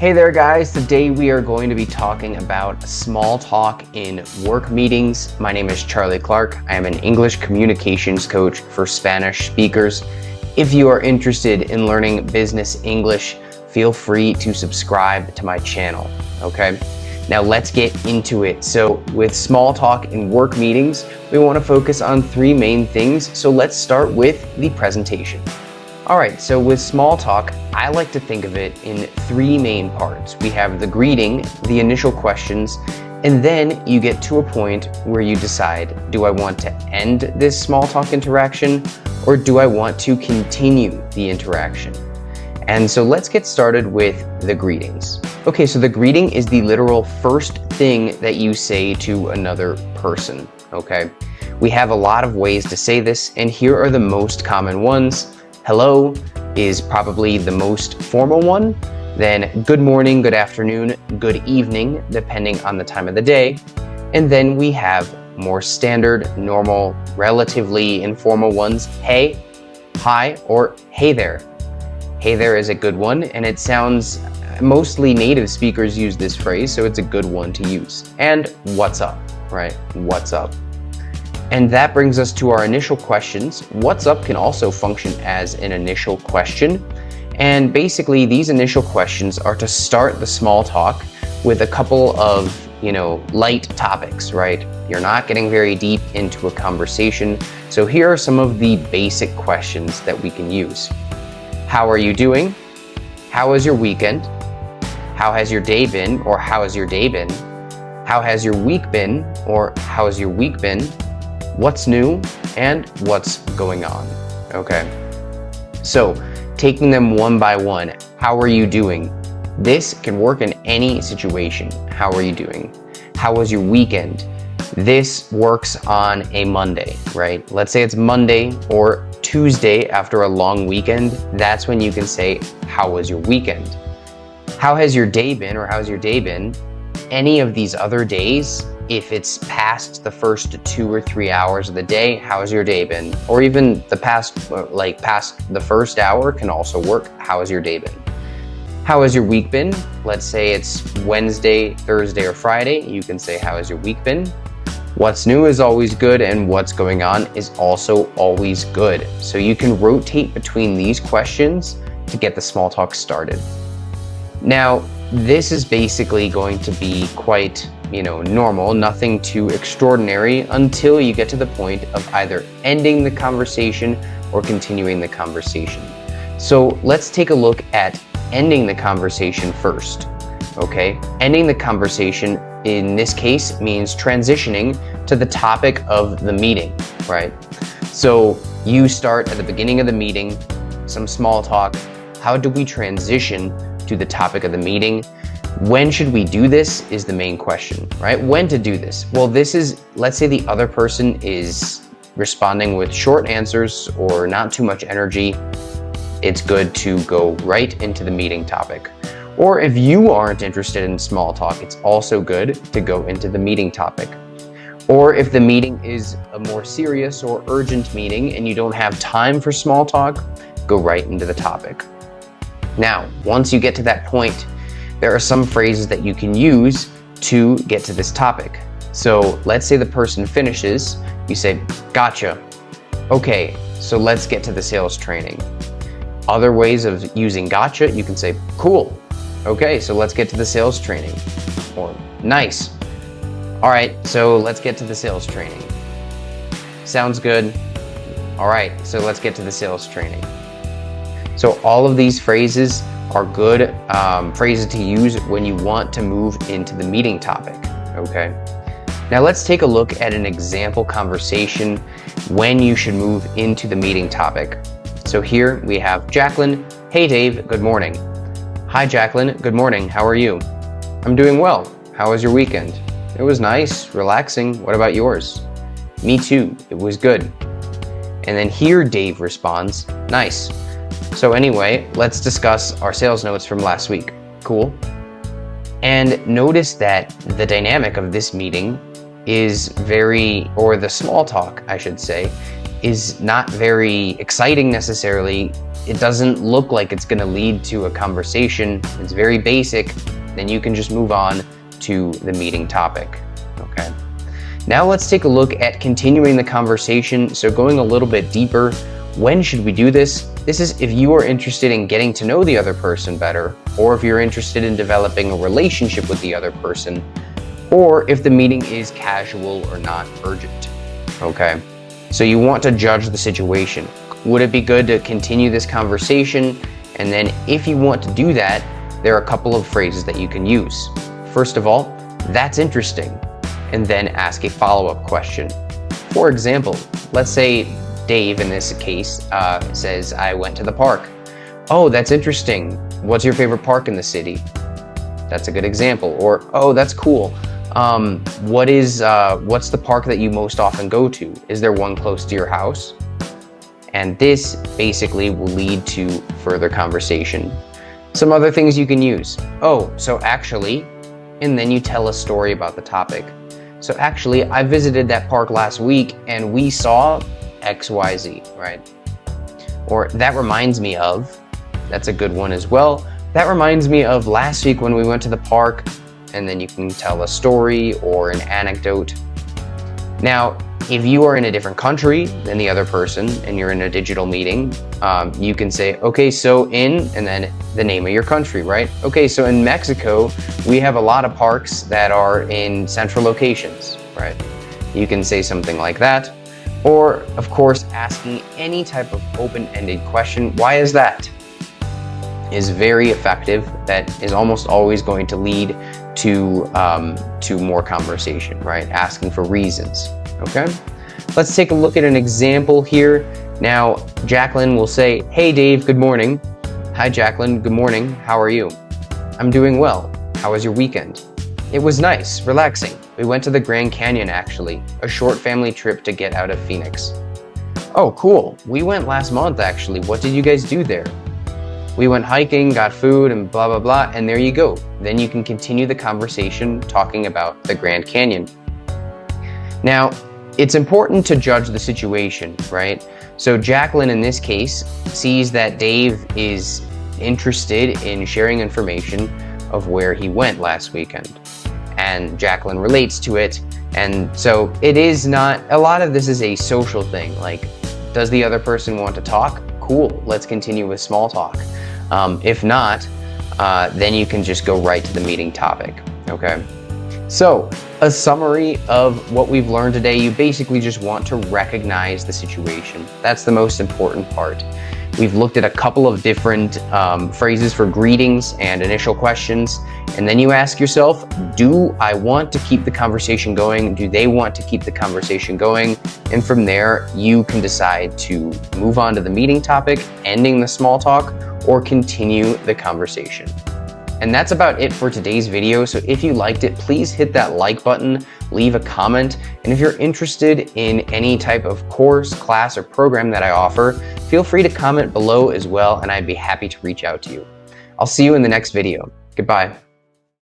Hey there guys, today we are going to be talking about small talk in work meetings. My name is Charlie Clark. I am an English communications coach for Spanish speakers. If you are interested in learning business English, feel free to subscribe to my channel, okay? Now let's get into it. So with small talk in work meetings, we want to focus on three main things. So let's start with the presentation. All right, so with small talk, I like to think of it in three main parts. We have the greeting, the initial questions, and then you get to a point where you decide, do I want to end this small talk interaction or do I want to continue the interaction? And so let's get started with the greetings. Okay, so the greeting is the literal first thing that you say to another person, okay? We have a lot of ways to say this, and here are the most common ones. Hello is probably the most formal one. Then good morning, good afternoon, good evening, depending on the time of the day. And then we have more standard, normal, relatively informal ones. Hey, hi, or hey there. Hey there is a good one, and it sounds, mostly native speakers use this phrase, so it's a good one to use. And what's up, right? What's up? And that brings us to our initial questions. What's up can also function as an initial question. And basically these initial questions are to start the small talk with a couple of, light topics, right? You're not getting very deep into a conversation. So here are some of the basic questions that we can use. How are you doing? How was your weekend? How has your day been? Or how has your day been? How has your week been? Or how has your week been? What's new and what's going on, okay? So taking them one by one, how are you doing? This can work in any situation. How are you doing? How was your weekend? This works on a Monday, right? Let's say it's Monday or Tuesday after a long weekend. That's when you can say, how was your weekend? How has your day been or how's your day been? Any of these other days, if it's past the first 2 or 3 hours of the day, how's your day been? Or even the past the first hour can also work. How has your day been? How has your week been? Let's say it's Wednesday, Thursday, or Friday. You can say, how has your week been? What's new is always good, and what's going on is also always good. So you can rotate between these questions to get the small talk started. Now, this is basically going to be quite normal, nothing too extraordinary until you get to the point of either ending the conversation or continuing the conversation. So let's take a look at ending the conversation first, okay? Ending the conversation in this case means transitioning to the topic of the meeting, right? So you start at the beginning of the meeting, some small talk. How do we transition to the topic of the meeting? When should we do this is the main question, right? When to do this? Well, this is, let's say the other person is responding with short answers or not too much energy. It's good to go right into the meeting topic. Or if you aren't interested in small talk, it's also good to go into the meeting topic. Or if the meeting is a more serious or urgent meeting and you don't have time for small talk, go right into the topic. Now, once you get to that point, there are some phrases that you can use to get to this topic. So let's say the person finishes, you say, gotcha. Okay, so let's get to the sales training. Other ways of using gotcha, you can say, cool. Okay, so let's get to the sales training. Or nice. All right, so let's get to the sales training. Sounds good. All right, so let's get to the sales training. So all of these phrases are good phrases to use when you want to move into the meeting topic, okay? Now let's take a look at an example conversation when you should move into the meeting topic. So here we have Jacqueline. Hey Dave, good morning. Hi Jacqueline, good morning, how are you? I'm doing well. How was your weekend? It was nice, relaxing. What about yours? Me too, it was good. And then here Dave responds, nice. So anyway, let's discuss our sales notes from last week. Cool. And notice that the dynamic of this meeting is the small talk, I should say, is not very exciting necessarily, it doesn't look like it's going to lead to a conversation, it's very basic, then you can just move on to the meeting topic. Okay. Now let's take a look at continuing the conversation. So going a little bit deeper, when should we do this? This is if you are interested in getting to know the other person better, or if you're interested in developing a relationship with the other person, or if the meeting is casual or not urgent. Okay. So you want to judge the situation. Would it be good to continue this conversation? And then if you want to do that, there are a couple of phrases that you can use. First of all, that's interesting. And then ask a follow-up question. For example, let's say Dave in this case says, I went to the park. Oh, that's interesting. What's your favorite park in the city? That's a good example. Or, oh, that's cool. What's the park that you most often go to? Is there one close to your house? And this basically will lead to further conversation. Some other things you can use. Oh, so actually, and then you tell a story about the topic. So actually, I visited that park last week and we saw XYZ, right? Or that reminds me of, that's a good one as well. That reminds me of last week when we went to the park, and then you can tell a story or an anecdote. Now, if you are in a different country than the other person and you're in a digital meeting, you can say, okay, so and then the name of your country, right? Okay, so in Mexico, we have a lot of parks that are in central locations, right? You can say something like that. Or, of course, asking any type of open-ended question. Why is that? Is very effective. That is almost always going to lead to more conversation, right? Asking for reasons. Okay, let's take a look at an example here. Now, Jacqueline will say, hey Dave, good morning. Hi Jacqueline, good morning. How are you? I'm doing well. How was your weekend? It was nice, relaxing. We went to the Grand Canyon actually, a short family trip to get out of Phoenix. Oh, cool. We went last month actually. What did you guys do there? We went hiking, got food and blah, blah, blah, and there you go. Then you can continue the conversation talking about the Grand Canyon. Now, it's important to judge the situation, right? So Jacqueline in this case sees that Dave is interested in sharing information of where he went last weekend. And Jacqueline relates to it. And so it is not, a lot of this is a social thing. Like, does the other person want to talk? Cool, let's continue with small talk. If not, then you can just go right to the meeting topic, okay? So, a summary of what we've learned today, you basically just want to recognize the situation. That's the most important part. We've looked at a couple of different phrases for greetings and initial questions, and then you ask yourself, do I want to keep the conversation going? Do they want to keep the conversation going? And from there, you can decide to move on to the meeting topic, ending the small talk, or continue the conversation. And that's about it for today's video. So if you liked it, please hit that like button, leave a comment. And if you're interested in any type of course, class, or program that I offer, feel free to comment below as well, and I'd be happy to reach out to you. I'll see you in the next video. Goodbye.